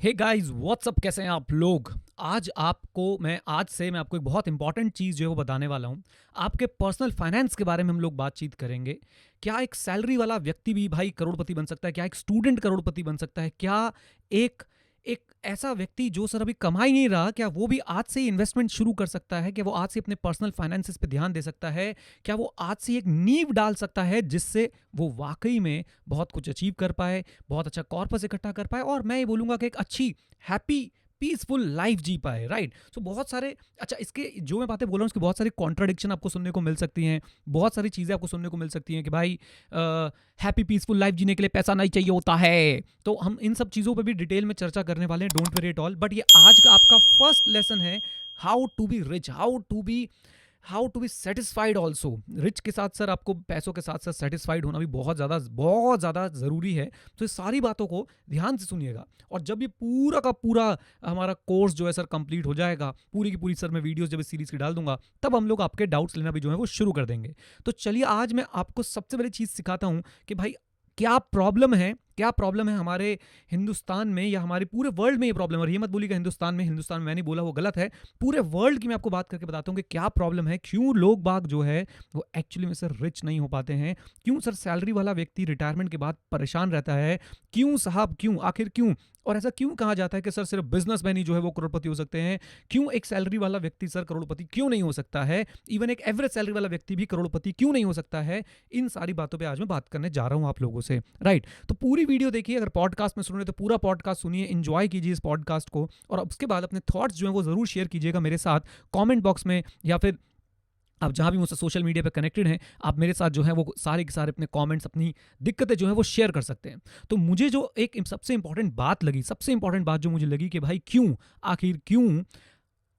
Hey guys what's up, कैसे हैं आप लोग। आज से मैं आपको एक बहुत इंपॉर्टेंट चीज़ जो है वो बताने वाला हूँ। आपके पर्सनल फाइनेंस के बारे में हम लोग बातचीत करेंगे। क्या एक सैलरी वाला व्यक्ति भी भाई करोड़पति बन सकता है? क्या एक स्टूडेंट करोड़पति बन सकता है? क्या एक एक ऐसा व्यक्ति जो सर अभी कमा ही नहीं रहा, क्या वो भी आज से ही इन्वेस्टमेंट शुरू कर सकता है? क्या वो आज से अपने पर्सनल फाइनेंसेस पे ध्यान दे सकता है? क्या वो आज से एक नींव डाल सकता है जिससे वो वाकई में बहुत कुछ अचीव कर पाए, बहुत अच्छा कॉर्पस इकट्ठा कर पाए और मैं ये बोलूँगा कि एक अच्छी, हैप्पी, पीसफुल लाइफ जी पाए, राइट? सो बहुत सारे, अच्छा, इसके जो मैं बातें बोल रहा हूँ उसकी बहुत सारी कॉन्ट्राडिक्शन आपको सुनने को मिल सकती हैं। बहुत सारी चीज़ें आपको सुनने को मिल सकती हैं कि भाई हैप्पी पीसफुल लाइफ जीने के लिए पैसा नहीं चाहिए होता है। तो हम इन सब चीज़ों पे भी डिटेल में चर्चा करने वाले हैं, don't worry at all. But ये आज का आपका फर्स्ट लेसन है, how to be rich, how to be satisfied also. Rich के साथ सर आपको पैसों के साथ साथ सेटिस्फाइड होना भी बहुत ज़्यादा ज़रूरी है। तो इस सारी बातों को ध्यान से सुनिएगा। और जब ये पूरा का पूरा हमारा कोर्स जो है सर कंप्लीट हो जाएगा, पूरी की पूरी सर मैं वीडियोस जब इस सीरीज़ की डाल दूंगा, तब हम लोग आपके डाउट्स लेना भी जो है वो शुरू कर देंगे। तो चलिए आज मैं आपको सबसे बड़ी चीज़ सिखाता हूँ कि भाई क्या प्रॉब्लम है हमारे हिंदुस्तान में या हमारे पूरे वर्ल्ड में। ये प्रॉब्लम है, और ये मत बोलिएगा हिंदुस्तान में मैंने बोला वो गलत है। पूरे वर्ल्ड की मैं आपको बात करके बताता हूँ कि क्या प्रॉब्लम है, क्यों लोग बाग जो है वो एक्चुअली में सर रिच नहीं हो पाते हैं, क्यों सर सैलरी वाला व्यक्ति रिटायरमेंट के बाद परेशान रहता है, क्यों साहब, क्यों, आखिर क्यों। और ऐसा क्यों कहा जाता है कि सर सिर्फ बिजनेसमैन ही जो है वो करोड़पति हो सकते हैं, क्यों एक सैलरी वाला व्यक्ति सर करोड़पति क्यों नहीं हो सकता है, इवन एक एवरेज सैलरी वाला व्यक्ति भी करोड़पति क्यों नहीं हो सकता है। इन सारी बातों पे आज मैं बात करने जा रहा हूं आप लोगों से, राइट? तो पूरी वीडियो देखिए, अगर पॉडकास्ट में सुन रहे तो पूरा पॉडकास्ट सुनिए, एंजॉय कीजिए इस पॉडकास्ट को, और उसके बाद अपने थॉट्स जो हैं वो जरूर शेयर कीजिएगा मेरे साथ कमेंट बॉक्स में, या फिर आप जहाँ भी मुझसे सोशल मीडिया पे कनेक्टेड हैं, आप मेरे साथ जो है वो सारे के सारे अपने कमेंट्स, अपनी दिक्कतें जो है वो शेयर कर सकते हैं। तो मुझे जो एक सबसे इंपॉर्टेंट बात जो मुझे लगी कि भाई क्यों, आखिर क्यों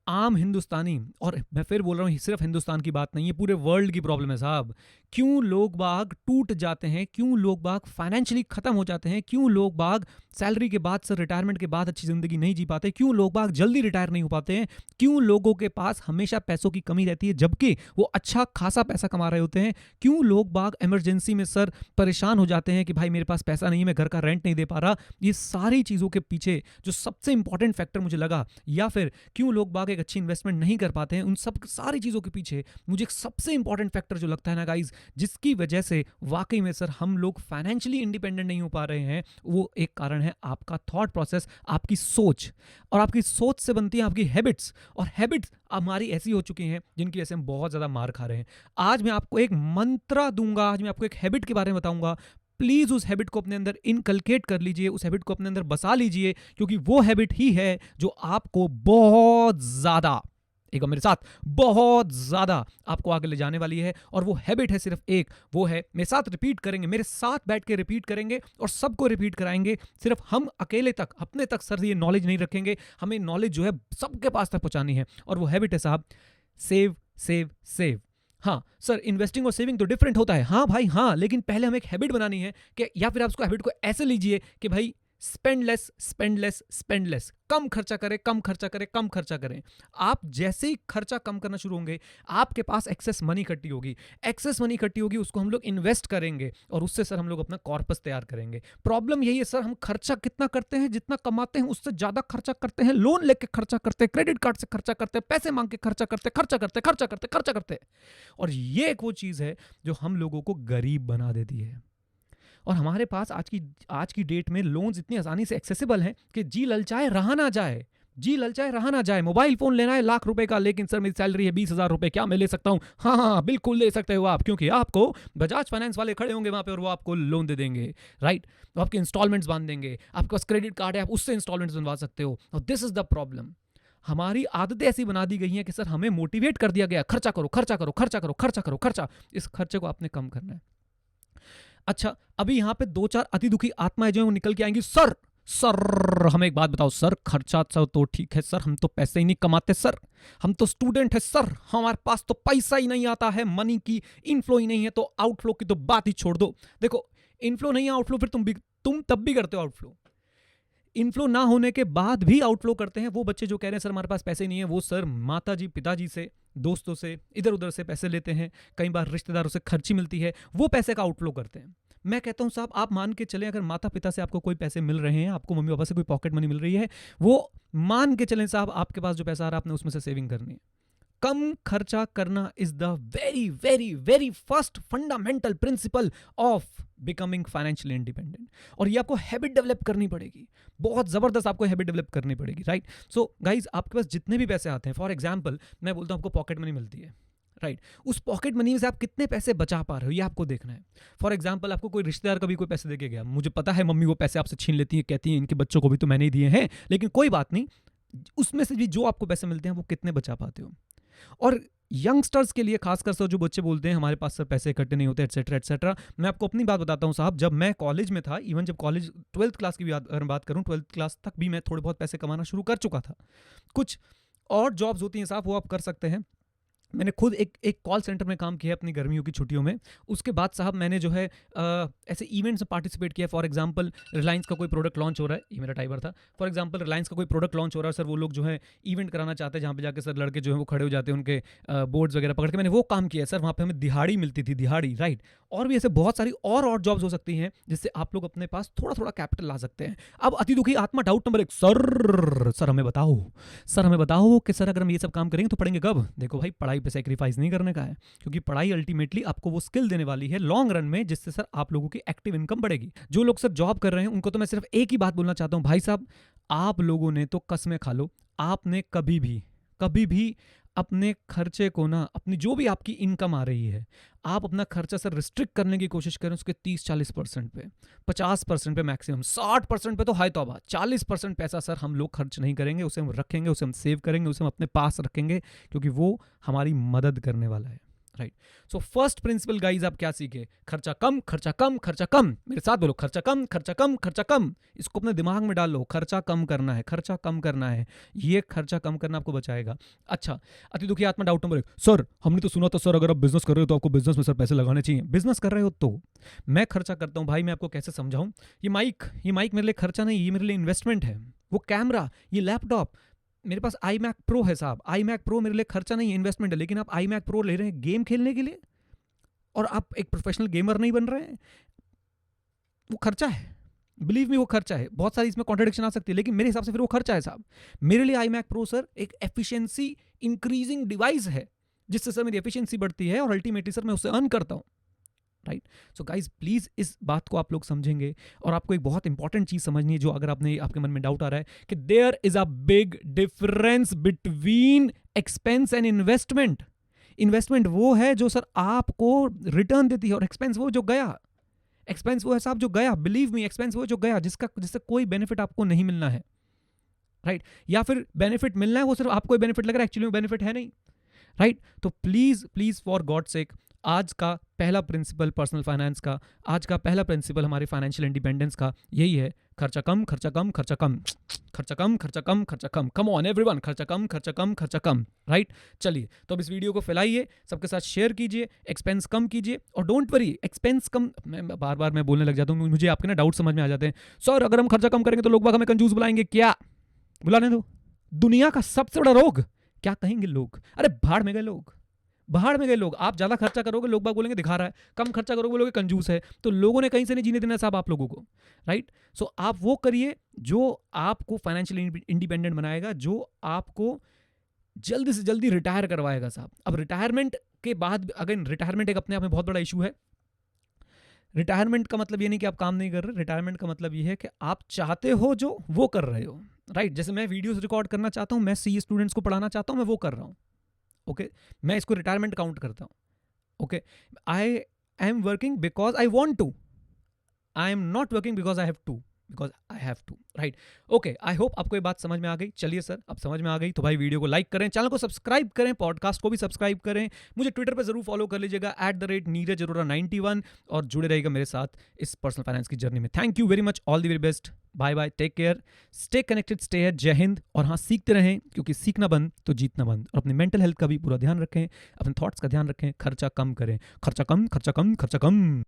आम हिंदुस्तानी, और मैं फिर बोल रहा हूँ सिर्फ हिंदुस्तान की बात नहीं है, पूरे वर्ल्ड की प्रॉब्लम है साहब, क्यों लोग बाग टूट जाते हैं, क्यों लोग बाग फाइनेंशियली खत्म हो जाते हैं, क्यों लोग बाग सैलरी के बाद से रिटायरमेंट के बाद अच्छी जिंदगी नहीं जी पाते, क्यों लोग बाग जल्दी रिटायर नहीं हो पाते हैं, क्यों लोगों के पास हमेशा पैसों की कमी रहती है जबकि वो अच्छा खासा पैसा कमा रहे होते हैं, क्यों लोग बाग इमरजेंसी में सर परेशान हो जाते हैं कि भाई मेरे पास पैसा नहीं है, मैं घर का रेंट नहीं दे पा रहा। ये सारी चीज़ों के पीछे जो सबसे इंपॉर्टेंट फैक्टर मुझे लगा, या फिर क्यों लोग बाग एक अच्छी इन्वेस्टमेंट नहीं कर पाते हैं, उन सब सारी चीज़ों के पीछे मुझे एक सबसे इंपॉर्टेंट फैक्टर जो लगता है ना गाइज, जिसकी वजह से वाकई में सर हम लोग फाइनेंशियली इंडिपेंडेंट नहीं हो पा रहे हैं, वो एक कारण है आपका थॉट प्रोसेस, आपकी सोच। और आपकी सोच से बनती है आपकी हैबिट्स, और हैबिट्स हमारी ऐसी हो चुकी हैं जिनकी वजह से हम बहुत ज़्यादा मार खा रहे हैं। आज मैं आपको एक मंत्रा दूंगा, आज मैं आपको एक हैबिट के बारे में बताऊंगा। प्लीज उस हैबिट को अपने अंदर इनकलकेट कर लीजिए, उस हैबिट को अपने अंदर बसा लीजिए, क्योंकि वो हैबिट ही है जो आपको बहुत ज्यादा, एक बार मेरे साथ, बहुत ज्यादा आपको आगे ले जाने वाली है। और वो हैबिट है सिर्फ एक, वो है, मेरे साथ रिपीट करेंगे, मेरे साथ बैठ के रिपीट करेंगे और सबको रिपीट कराएंगे। सिर्फ हम अकेले तक, अपने तक सर ये नॉलेज नहीं रखेंगे, हमें नॉलेज जो है सबके पास तक पहुंचानी है। और वो हैबिट है साहब, सेव सेव सेव। हाँ सर, इन्वेस्टिंग और सेविंग तो डिफरेंट होता है, हाँ भाई हाँ, लेकिन पहले हमें एक हैबिट बनानी है कि, या फिर आप उसको हैबिट को ऐसे लीजिए कि भाई spend less spend less spend less, कम खर्चा करें कम खर्चा करें कम खर्चा करें। आप जैसे ही खर्चा कम करना शुरू होंगे, आपके पास एक्सेस मनी इकट्ठी होगी, उसको हम लोग इन्वेस्ट करेंगे और उससे सर हम लोग अपना कॉर्पस तैयार करेंगे। प्रॉब्लम यही है सर, हम खर्चा कितना करते हैं, जितना कमाते हैं उससे ज्यादा खर्चा करते हैं, लोन लेके खर्चा करते हैं, क्रेडिट कार्ड से खर्चा करते हैं, पैसे मांग के खर्चा करते। और ये एक वो चीज है जो हम लोगों को गरीब बना देती है। और हमारे पास आज की डेट में लोन्स इतनी आसानी से एक्सेसिबल हैं कि जी ललचाए रहा ना जाए। मोबाइल फोन लेना है ₹1,00,000 का, लेकिन सर मेरी सैलरी है 20,000 रुपए, क्या मैं ले सकता हूँ? हाँ हाँ बिल्कुल ले सकते हो आप, क्योंकि आपको बजाज फाइनेंस वाले खड़े होंगे वहां पे और वो आपको लोन दे देंगे, राइट? तो आपके इंस्टॉलमेंट्स बांध देंगे, आपके पास क्रेडिट कार्ड है, आप उससे इंस्टॉलमेंट्स बनवा सकते हो। और दिस इज द प्रॉब्लम, हमारी आदतें ऐसी बना दी गई हैं कि सर हमें मोटिवेट कर दिया गया, खर्चा करो खर्चा करो खर्चा करो खर्चा करो खर्चा। इस खर्चे को आपने कम करना है। अच्छा, अभी यहां पे 2-4 अति दुखी आत्माएं जो है वो निकल के आएंगी, सर सर हमें एक बात बताओ सर, खर्चा तो ठीक है सर, हम तो पैसे ही नहीं कमाते सर, हम तो स्टूडेंट है सर, हमारे पास तो पैसा ही नहीं आता है, मनी की इनफ्लो ही नहीं है, तो आउटफ्लो की तो बात ही छोड़ दो। देखो, इनफ्लो नहीं है, आउटफ्लो फिर तुम तब भी करते हो आउटफ्लो। इनफ्लो ना होने के बाद भी आउटफ्लो करते हैं वो बच्चे जो कह रहे हैं सर हमारे पास पैसे नहीं है, वो सर माता जी पिताजी से, दोस्तों से, इधर उधर से पैसे लेते हैं, कई बार रिश्तेदारों से खर्ची मिलती है, वो पैसे का आउटफ्लो करते हैं। मैं कहता हूं साहब, आप मान के चलें, अगर माता पिता से आपको कोई पैसे मिल रहे हैं, आपको मम्मी पापा से कोई पॉकेट मनी मिल रही है, वो मान के चलें साहब, आपके पास जो पैसा आ रहा है आपने उसमें से सेविंग करनी है। कम खर्चा करना is the very very very first fundamental principle of becoming financially independent. और ये आपको हैबिट डेवलप करनी पड़ेगी, बहुत जबरदस्त आपको हैबिट डेवलप करनी पड़ेगी, राइट। सो गाइज, आपके पास जितने भी पैसे आते हैं, फॉर एग्जाम्पल मैं बोलता हूं आपको पॉकेट मनी मिलती है, राइट, उस पॉकेट मनी से आप कितने पैसे बचा पा रहे हो ये आपको देखना है। फॉर एग्जाम्पल आपको कोई रिश्तेदार कभी कोई पैसे देके गया, मुझे पता है मम्मी वो पैसे आपसे छीन लेती है, कहती है इनके बच्चों को भी तो मैंने ही दिए हैं, लेकिन कोई बात नहीं, उसमें से भी जो आपको पैसे मिलते हैं वो कितने बचा पाते हो। और यंगस्टर्स के लिए खासकर से जो बच्चे बोलते हैं हमारे पास सर पैसे इकट्ठे नहीं होते एटसेट्रा एटसेट्रा, मैं आपको अपनी बात बताता हूं साहब, जब मैं कॉलेज में था, इवन जब कॉलेज 12th क्लास की भी अगर बात करूं, 12th क्लास तक भी मैं थोड़े बहुत पैसे कमाना शुरू कर चुका था। कुछ और जॉब्स होती हैं साहब, वो आप कर सकते हैं। मैंने खुद एक कॉल सेंटर में काम किया अपनी गर्मियों की छुट्टियों में। उसके बाद साहब मैंने जो है ऐसे इवेंट्स में पार्टिसिपेट किया। फॉर एग्जांपल रिलायंस का कोई प्रोडक्ट लॉन्च हो रहा है, ये मेरा टाइबर था। फॉर एग्जांपल रिलायंस का कोई प्रोडक्ट लॉन्च हो रहा है सर, वो लोग जो है इवेंट कराना चाहते हैं जहाँ पे जाके सर लड़के जो है वो खड़े हो जाते हैं उनके बोर्ड्स वगैरह पकड़ के, मैंने वो काम किया सर। वहाँ पे हमें दिहाड़ी मिलती थी, दिहाड़ी, राइट। और भी ऐसे बहुत सारी और जॉब्स हो सकती हैं जिससे आप लोग अपने पास थोड़ा थोड़ा कैपिटल ला सकते हैं। अब अति दुखी आत्मा डाउट नंबर 1, सर हमें बताओ, सर हमें बताओ कि सर अगर हम ये सब काम करेंगे तो पढ़ेंगे कब? देखो भाई, पढ़ाई पे सेक्रीफाइस नहीं करने का है, क्योंकि पढ़ाई अल्टीमेटली आपको वो स्किल देने वाली है लॉन्ग रन में, जिससे सर आप लोगों की एक्टिव इनकम बढ़ेगी। जो लोग सर जॉब कर रहे हैं उनको तो मैं सिर्फ एक ही बात बोलना चाहता हूं, भाई साहब आप लोगों ने तो कसमें खा लो, आपने कभी भी अपने खर्चे को ना, अपनी जो भी आपकी इनकम आ रही है, आप अपना खर्चा सर रिस्ट्रिक्ट करने की कोशिश करें उसके 30-40% पे, 50% पे, मैक्सिमम 60% पे तो हाय तौबा। 40% पैसा सर हम लोग खर्च नहीं करेंगे, उसे हम रखेंगे, उसे हम सेव करेंगे, उसे हम अपने पास रखेंगे, क्योंकि वो हमारी मदद करने वाला है, right. So first principle guys आप क्या सीखे? खर्चा कम, खर्चा कम, खर्चा कम। मेरे साथ बोलो, खर्चा कम, खर्चा कम, खर्चा कम। इसको अपने दिमाग में डाल लो, खर्चा कम करना है, खर्चा कम करना है। ये खर्चा कम करना आपको बचाएगा। अच्छा, अति दुखी आत्मा डाउट नंबर 1, सर हमने तो सुना था सर अगर आप बिजनेस कर रहे हो तो आपको बिजनेस में सर पैसे लगाने चाहिए। बिजनेस कर रहे हो तो मैं खर्चा करता हूं भाई, मैं आपको कैसे समझाऊं? ये माइक मेरे लिए खर्चा नहीं, ये मेरे लिए इन्वेस्टमेंट है। वो कैमरा, ये लैपटॉप, मेरे पास iMac Pro है साहब, iMac Pro मेरे लिए खर्चा नहीं है, इन्वेस्टमेंट है। लेकिन आप iMac Pro ले रहे हैं गेम खेलने के लिए और आप एक प्रोफेशनल गेमर नहीं बन रहे हैं, वो खर्चा है। बिलीव मी, वो खर्चा है। बहुत सारी इसमें कॉन्ट्रडिक्शन आ सकती है, लेकिन मेरे हिसाब से फिर वो खर्चा है साहब। मेरे लिए iMac Pro सर एक एफिशिएंसी इंक्रीजिंग डिवाइस है, जिससे सर मेरी एफिशिएंसी बढ़ती है और अल्टीमेटली सर मैं उससे अर्न करता हूं, राइट। सो गाइज प्लीज इस बात को आप लोग समझेंगे। और आपको एक बहुत इंपॉर्टेंट चीज समझनी है, जो अगर आपके मन में डाउट आ रहा है, कि there is a big difference between expense and investment. Investment वो है जो सर आपको रिटर्न देती है, और एक्सपेंस वो जो गया, एक्सपेंस वो है साहब जो गया। बिलीव मी, एक्सपेंस वो जो गया जिससे कोई बेनिफिट आपको नहीं मिलना है, राइट। या फिर बेनिफिट मिलना है, वो सिर्फ आपको बेनिफिट लग रहा है, एक्चुअली वो बेनिफिट है नहीं, राइट। तो please please for God sake, आज का पहला प्रिंसिपल पर्सनल फाइनेंस का, आज का पहला प्रिंसिपल हमारी फाइनेंशियल इंडिपेंडेंस का यही है, खर्चा कम, खर्चा कम, खर्चा कम, खर्चा कम, खर्चा कम, खर्चा कम। कम ऑन एवरीवन, खर्चा कम, खर्चा कम, खर्चा कम, राइट। चलिए, तो अब इस वीडियो को फैलाइए, सबके साथ शेयर कीजिए, एक्सपेंस कम कीजिए। और डोंट वरी, एक्सपेंस कम, मैं बार बार मैं बोलने लग जाता हूँ, मुझे आपके ना डाउट समझ में आ जाते हैं। सर अगर हम खर्चा कम करेंगे तो लोग बाग हमें कंजूस बुलाएंगे, क्या बुलाने दो। दुनिया का सबसे बड़ा रोग, क्या कहेंगे लोग? अरे भाड़ में गए लोग, बाहर में गए लोग। आप ज्यादा खर्चा करोगे, लोग बाग बोलेंगे दिखा रहा है, कम खर्चा करोगे बोलोगे कंजूस है। तो लोगों ने कहीं से नहीं जीने देना साहब आप लोगों को, राइट। सो आप वो करिए जो आपको फाइनेंशियली इंडिपेंडेंट बनाएगा, जो आपको जल्दी से जल्दी रिटायर करवाएगा साहब। अब रिटायरमेंट के बाद, अगर रिटायरमेंट एक अपने आप में बहुत बड़ा इशू है। रिटायरमेंट का मतलब ये नहीं कि आप काम नहीं कर रहे, रिटायरमेंट का मतलब ये है कि आप चाहते हो जो वो कर रहे हो, राइट। जैसे मैं वीडियोस रिकॉर्ड करना चाहता हूं, मैं सीए स्टूडेंट्स को पढ़ाना चाहता हूं, मैं वो कर रहा हूं, ओके। मैं इसको रिटायरमेंट काउंट करता हूं, okay. I am working because I want to, I am not working because I have to, because I have to, right. Okay, I hope आपको ये बात समझ में आ गई। चलिए सर, अब समझ में आ गई तो भाई वीडियो को लाइक करें, चैनल को सब्सक्राइब करें, पॉडकास्ट को भी सब्सक्राइब करें। मुझे ट्विटर पे जरूर फॉलो कर लीजिएगा @नीरज अरोरा 91, और जुड़े रहेगा मेरे साथ इस पर्सनल फाइनेंस की जर्नी में। Thank you very much, all the very best, bye bye, take care, stay connected, stay here, जय हिंद। और हाँ, सीखते रहें, क्योंकि सीखना बंद तो जीतना बंद। और अपनी मेंटल हेल्थ का भी पूरा ध्यान रखें, अपने थॉट्स का ध्यान रखें, खर्चा कम करें, खर्चा कम, खर्चा कम, खर्चा कम।